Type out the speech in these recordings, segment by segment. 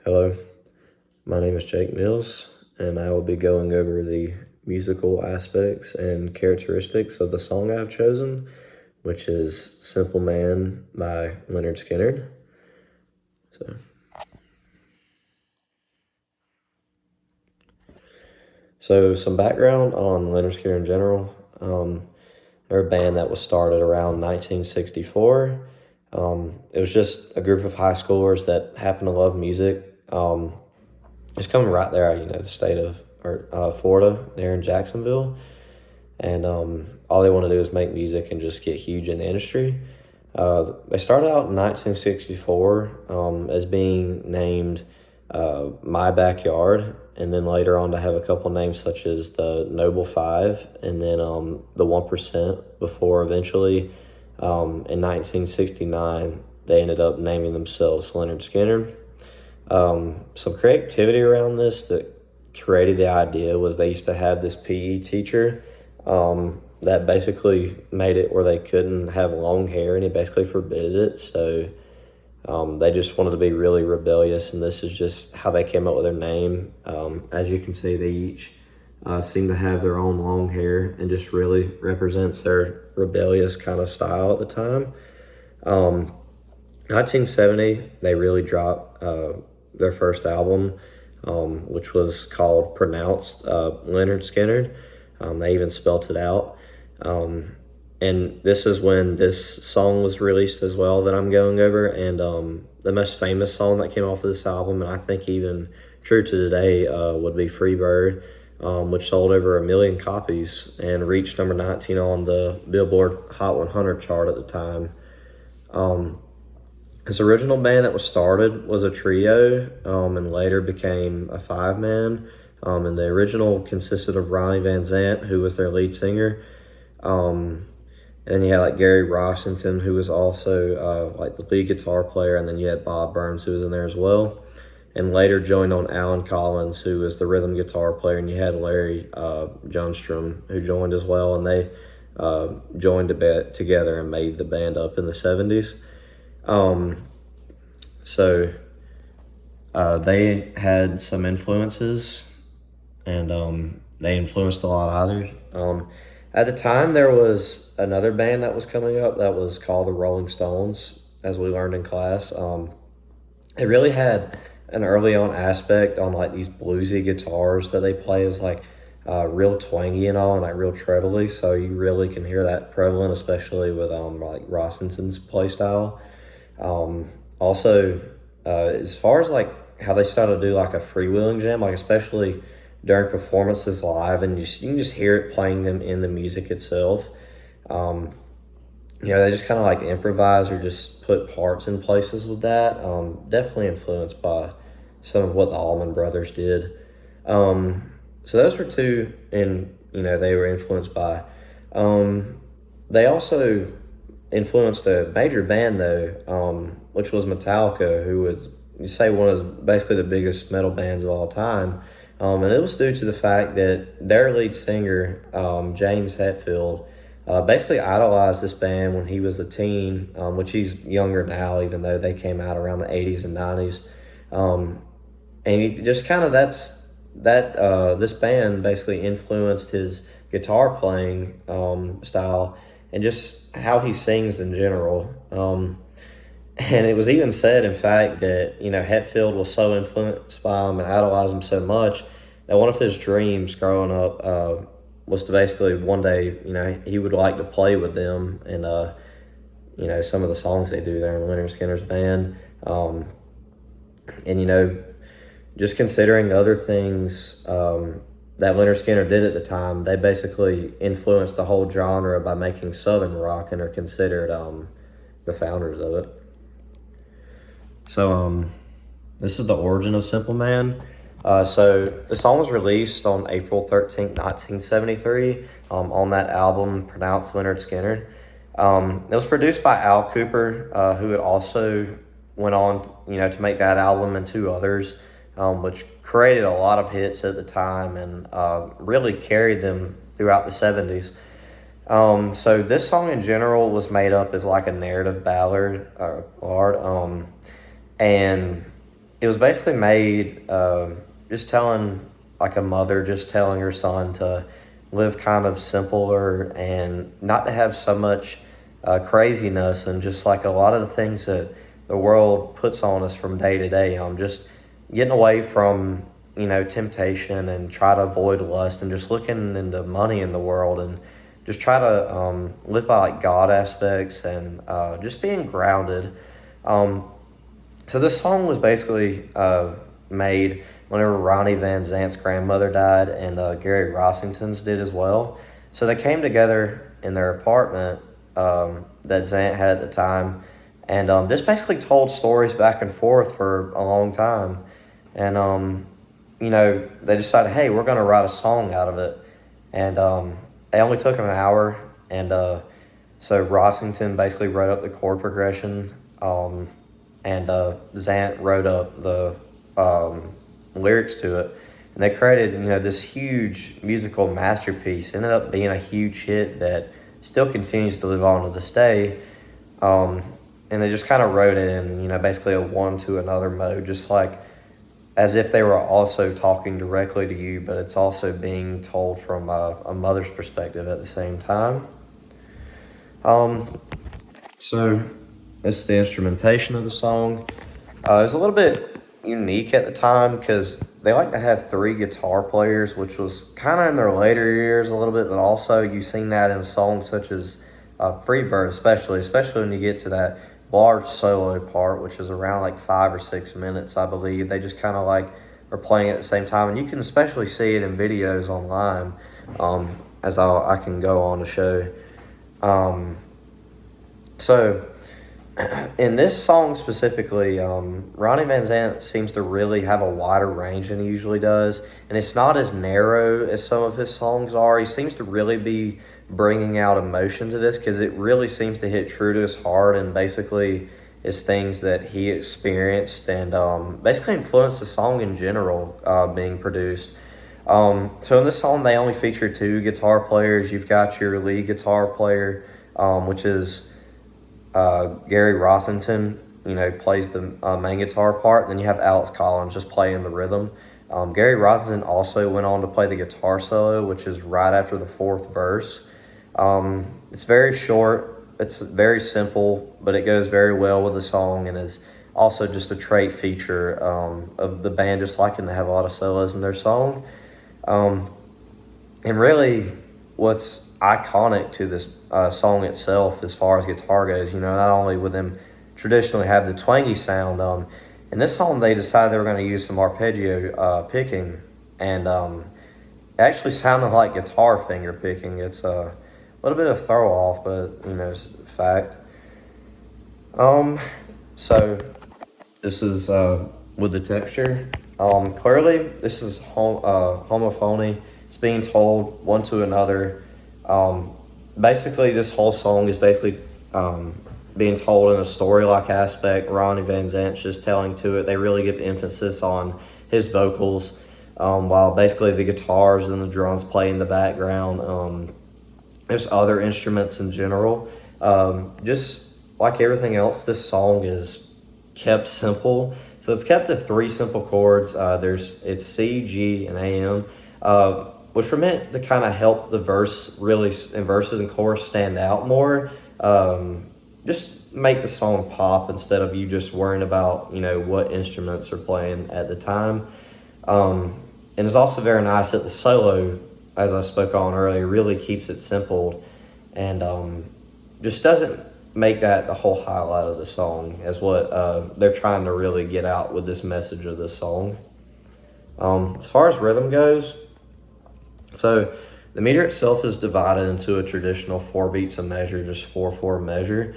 Hello, my name is Jake Mills, and I will be going over the musical aspects and characteristics of the song I've chosen, which is Simple Man by Leonard Skinner. So some background on Leonard Skinner in general. They're a band that was started around 1964. It was just a group of high schoolers that happened to love music. It's coming right there, the state of Florida, there in Jacksonville. And all they want to do is make music and just get huge in the industry. They started out in 1964 as being named My Backyard, and then later on to have a couple names such as the Noble Five, and then the 1%, before eventually in 1969 they ended up naming themselves Leonard Skinner. Some creativity around this that created the idea was they used to have this PE teacher that basically made it where they couldn't have long hair, and he basically forbid it. So they just wanted to be really rebellious, and this is just how they came up with their name. As you can see, they each seem to have their own long hair, and just really represents their rebellious kind of style at the time. 1970, they really dropped their first album, which was called Pronounced Leonard Skinner. They even spelt it out. And this is when this song was released as well that I'm going over. And the most famous song that came off of this album, and I think even true to today, would be Free Bird, which sold over 1 million copies and reached number 19 on the Billboard Hot 100 chart at the time. This original band that was started was a trio, and later became a 5-man. And the original consisted of Ronnie Van Zant, who was their lead singer. And then you had like Gary Rossington, who was also like the lead guitar player. And then you had Bob Burns, who was in there as well. And later joined on Alan Collins, who was the rhythm guitar player. And you had Larry Johnstrom, who joined as well. And they joined together and made the band up in the 70s. So they had some influences, and they influenced a lot of others. At the time, there was another band that was coming up that was called the Rolling Stones, as we learned in class. It really had an early on aspect on like these bluesy guitars that they play is like real twangy and all, and like real trebly. So you really can hear that prevalent, especially with like Rossington's play style. Also, as far as like how they started to do like a freewheeling jam, like especially during performances live, and you can just hear it playing them in the music itself. They just kind of like improvise or just put parts in places with that. Definitely influenced by some of what the Allman Brothers did. So those were two, and they were influenced by. They also influenced a major band though, which was Metallica, who was, you say, one of basically the biggest metal bands of all time. And it was due to the fact that their lead singer, James Hetfield, basically idolized this band when he was a teen, which he's younger now, even though they came out around the 80s and 90s. And he just kind of, this band basically influenced his guitar playing style and just how he sings in general. And it was even said, in fact, that, Hetfield was so influenced by him and idolized him so much that one of his dreams growing up was to basically one day, he would like to play with them and, some of the songs they do there in Leonard Skinner's band. And, just considering other things that Leonard Skinner did at the time, they basically influenced the whole genre by making Southern rock and are considered the founders of it. So this is the origin of Simple Man. So the song was released on April 13th, 1973, on that album, Pronounced Leonard Skinner. It was produced by Al Cooper, who had also went on, to make that album and 2 others, which created a lot of hits at the time and really carried them throughout the 70s. So this song in general was made up as like a narrative ballad, and it was basically made just telling, like a mother just telling her son to live kind of simpler and not to have so much craziness and just like a lot of the things that the world puts on us from day to day. Just getting away from temptation and try to avoid lust and just looking into money in the world and just try to live by like God aspects and just being grounded. Um, so this song was basically made whenever Ronnie Van Zant's grandmother died, and Gary Rossington's did as well. So they came together in their apartment that Zant had at the time, and just basically told stories back and forth for a long time. And they decided, hey, we're going to write a song out of it, and they only took them an hour, and so Rossington basically wrote up the chord progression. And Zant wrote up the lyrics to it, and they created this huge musical masterpiece. It ended up being a huge hit that still continues to live on to this day. And they just kind of wrote it in basically a one to another mode, just like as if they were also talking directly to you, but it's also being told from a mother's perspective at the same time. So it's the instrumentation of the song. It was a little bit unique at the time because they like to have three guitar players, which was kind of in their later years a little bit, but also you've seen that in songs such as Freebird, especially when you get to that large solo part, which is around like 5 or 6 minutes, I believe. They just kind of like are playing at the same time, and you can especially see it in videos online, as I can go on to show. So in this song specifically, Ronnie Van Zant seems to really have a wider range than he usually does, and it's not as narrow as some of his songs are. He seems to really be bringing out emotion to this because it really seems to hit true to his heart and basically is things that he experienced and basically influenced the song in general being produced. So in this song, they only feature two guitar players. You've got your lead guitar player, which is Gary Rossington, plays the main guitar part. And then you have Alex Collins just playing the rhythm. Gary Rossington also went on to play the guitar solo, which is right after the fourth verse. It's very short. It's very simple, but it goes very well with the song and is also just a trait feature of the band, just liking to have a lot of solos in their song. And really, what's iconic to this song itself, as far as guitar goes, not only would them traditionally have the twangy sound, in this song they decided they were going to use some arpeggio picking, and it actually sounded like guitar finger picking. It's a little bit of throw off, but it's a fact. So this is with the texture. Clearly, this is homophony. It's being told one to another. Basically, this whole song is basically being told in a story-like aspect. Ronnie Van Zant's just telling to it. They really give emphasis on his vocals, while basically the guitars and the drums play in the background. There's other instruments in general. Just like everything else, this song is kept simple. So it's kept to three simple chords. It's C, G, and A-M, which were meant to kind of help the verses and chorus stand out more. Just make the song pop instead of you just worrying about what instruments are playing at the time. And it's also very nice that the solo, as I spoke on earlier, really keeps it simple and just doesn't make that the whole highlight of the song as what they're trying to really get out with this message of this song. As far as rhythm goes, so the meter itself is divided into a traditional 4 beats a measure, just 4/4 measure.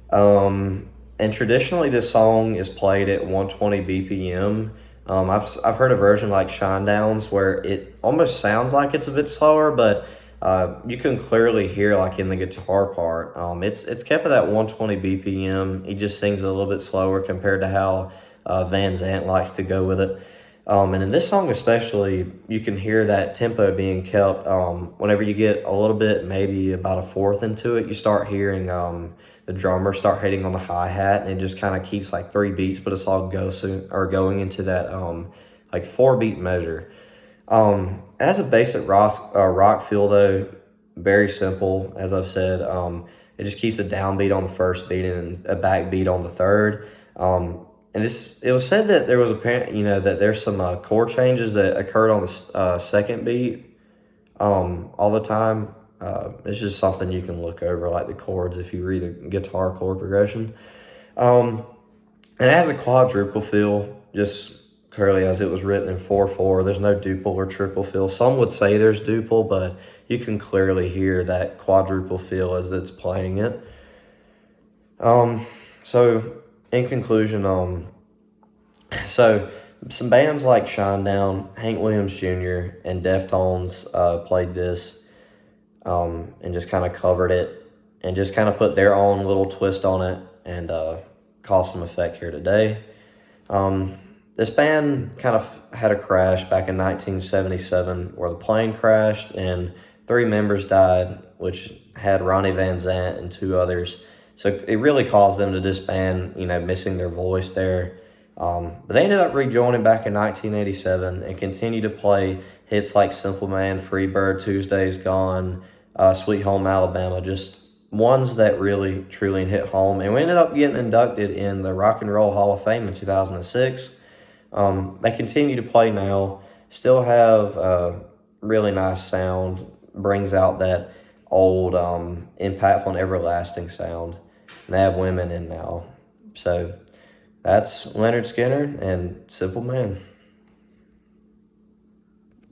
And traditionally this song is played at 120 BPM. I've heard a version like Shinedown's where it almost sounds like it's a bit slower, but you can clearly hear like in the guitar part. It's kept at that 120 BPM. He just sings a little bit slower compared to how Van Zant likes to go with it. And in this song especially, you can hear that tempo being kept. Whenever you get a little bit, maybe about a fourth into it, you start hearing the drummer start hitting on the hi-hat, and it just kind of keeps like 3 beats, but it's all going into that like 4-beat measure. As a basic rock feel though, very simple, as I've said. It just keeps a downbeat on the first beat and a backbeat on the third. And it was said that there was that there's some chord changes that occurred on the second beat all the time. It's just something you can look over, like the chords, if you read a guitar chord progression. Um, and it has a quadruple feel, just clearly as it was written in 4/4. There's no duple or triple feel. Some would say there's duple, but you can clearly hear that quadruple feel as it's playing it. So in conclusion, so some bands like Shinedown, Hank Williams Jr., and Deftones played this and just kind of covered it and just kind of put their own little twist on it and caused some effect here today. This band kind of had a crash back in 1977 where the plane crashed and 3 members died, which had Ronnie Van Zant and 2 others. So it really caused them to disband, missing their voice there. But they ended up rejoining back in 1987 and continued to play hits like Simple Man, Free Bird, Tuesday's Gone, Sweet Home Alabama, just ones that really, truly hit home. And we ended up getting inducted in the Rock and Roll Hall of Fame in 2006. They continue to play now, still have a really nice sound, brings out that old, impactful and everlasting sound. And they have women in now. So that's Leonard Skinner and Simple Man.